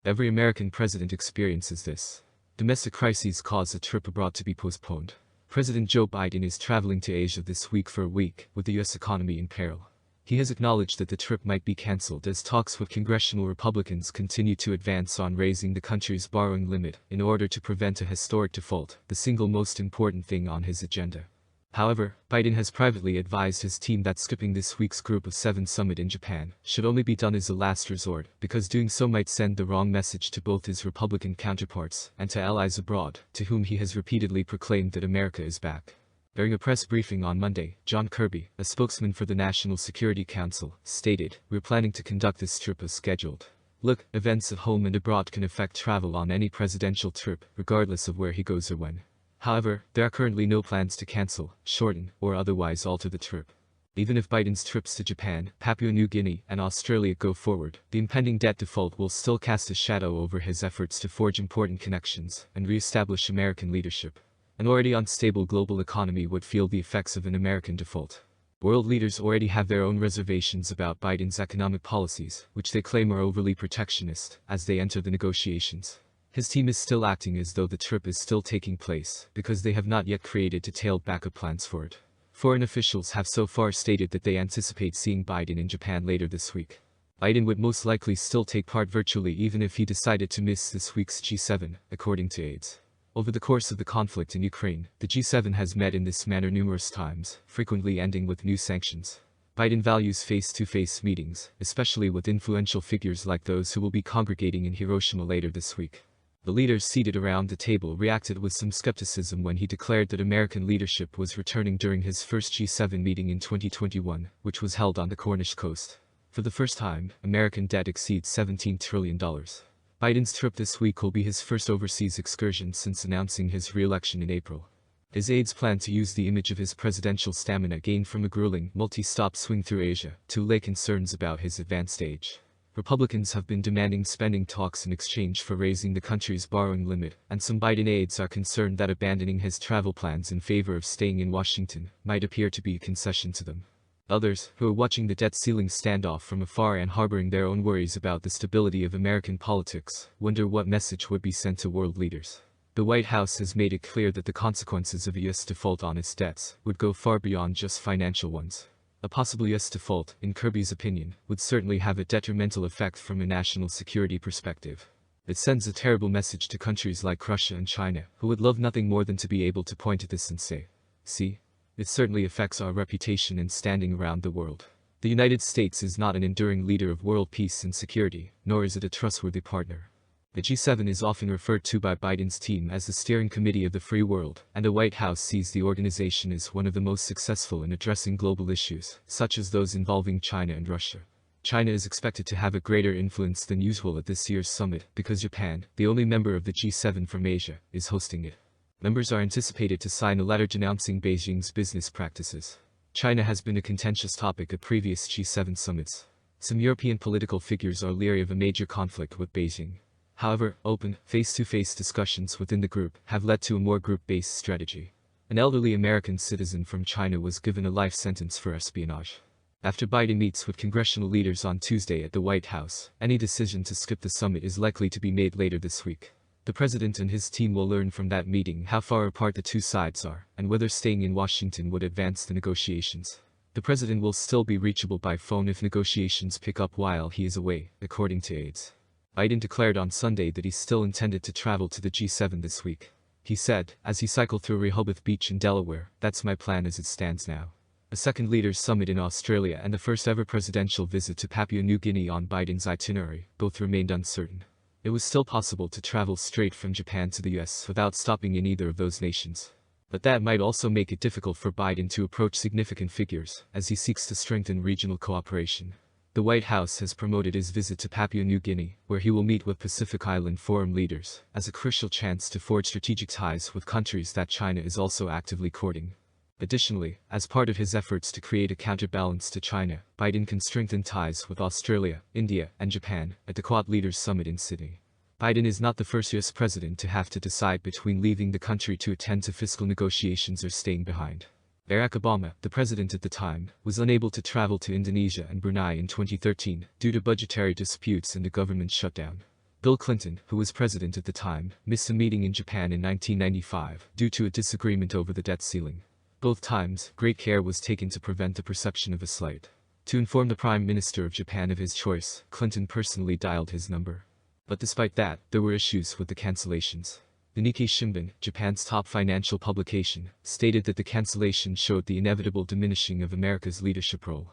Every American president experiences this. Domestic crises cause a trip abroad to be postponed. President Joe Biden is traveling to Asia this week for a week, with the U.S. economy in peril. He has acknowledged that the trip might be cancelled as talks with congressional Republicans continue to advance on raising the country's borrowing limit in order to prevent a historic default, the single most important thing on his agenda. However, Biden has privately advised his team that skipping this week's Group of 7 summit in Japan should only be done as a last resort, because doing so might send the wrong message to both his Republican counterparts and to allies abroad, to whom he has repeatedly proclaimed that America is back. During a press briefing on Monday, John Kirby, a spokesman for the National Security Council, stated, "We're planning to conduct this trip as scheduled. Look, events at home and abroad can affect travel on any presidential trip, regardless of where he goes or when. However, there are currently no plans to cancel, shorten, or otherwise alter the trip." Even if Biden's trips to Japan, Papua New Guinea, and Australia go forward, the impending debt default will still cast a shadow over his efforts to forge important connections and re-establish American leadership. An already unstable global economy would feel the effects of an American default. World leaders already have their own reservations about Biden's economic policies, which they claim are overly protectionist, as they enter the negotiations. His team is still acting as though the trip is still taking place, because they have not yet created detailed backup plans for it. Foreign officials have so far stated that they anticipate seeing Biden in Japan later this week. Biden would most likely still take part virtually even if he decided to miss this week's G7, according to aides. Over the course of the conflict in Ukraine, the G7 has met in this manner numerous times, frequently ending with new sanctions. Biden values face-to-face meetings, especially with influential figures like those who will be congregating in Hiroshima later this week. The leaders seated around the table reacted with some skepticism when he declared that American leadership was returning during his first G7 meeting in 2021, which was held on the Cornish coast. For the first time, American debt exceeds $17 trillion. Biden's trip this week will be his first overseas excursion since announcing his re-election in April. His aides plan to use the image of his presidential stamina gained from a grueling, multi-stop swing through Asia to allay concerns about his advanced age. Republicans have been demanding spending talks in exchange for raising the country's borrowing limit, and some Biden aides are concerned that abandoning his travel plans in favor of staying in Washington might appear to be a concession to them. Others, who are watching the debt ceiling standoff from afar and harboring their own worries about the stability of American politics, wonder what message would be sent to world leaders. The White House has made it clear that the consequences of a U.S. default on its debts would go far beyond just financial ones. A possible U.S. default, in Kirby's opinion, would certainly have a detrimental effect from a national security perspective. It sends a terrible message to countries like Russia and China, who would love nothing more than to be able to point at this and say, "See? It certainly affects our reputation and standing around the world." The United States is not an enduring leader of world peace and security, nor is it a trustworthy partner. The G7 is often referred to by Biden's team as the steering committee of the free world, and the White House sees the organization as one of the most successful in addressing global issues, such as those involving China and Russia. China is expected to have a greater influence than usual at this year's summit because Japan, the only member of the G7 from Asia, is hosting it. Members are anticipated to sign a letter denouncing Beijing's business practices. China has been a contentious topic at previous G7 summits. Some European political figures are leery of a major conflict with Beijing. However, open, face-to-face discussions within the group have led to a more group-based strategy. An elderly American citizen from China was given a life sentence for espionage. After Biden meets with congressional leaders on Tuesday at the White House, any decision to skip the summit is likely to be made later this week. The president and his team will learn from that meeting how far apart the two sides are, and whether staying in Washington would advance the negotiations. The president will still be reachable by phone if negotiations pick up while he is away, according to aides. Biden declared on Sunday that he still intended to travel to the G7 this week. He said, as he cycled through Rehoboth Beach in Delaware, "That's my plan as it stands now." A second leaders' summit in Australia and the first ever presidential visit to Papua New Guinea on Biden's itinerary, both remained uncertain. It was still possible to travel straight from Japan to the US without stopping in either of those nations. But that might also make it difficult for Biden to approach significant figures, as he seeks to strengthen regional cooperation. The White House has promoted his visit to Papua New Guinea, where he will meet with Pacific Island Forum leaders, as a crucial chance to forge strategic ties with countries that China is also actively courting. Additionally, as part of his efforts to create a counterbalance to China, Biden can strengthen ties with Australia, India, and Japan at the Quad Leaders Summit in Sydney. Biden is not the first U.S. president to have to decide between leaving the country to attend to fiscal negotiations or staying behind. Barack Obama, the president at the time, was unable to travel to Indonesia and Brunei in 2013 due to budgetary disputes and the government shutdown. Bill Clinton, who was president at the time, missed a meeting in Japan in 1995 due to a disagreement over the debt ceiling. Both times, great care was taken to prevent the perception of a slight. To inform the Prime Minister of Japan of his choice, Clinton personally dialed his number. But despite that, there were issues with the cancellations. The Nikkei Shimbun, Japan's top financial publication, stated that the cancellation showed the inevitable diminishing of America's leadership role.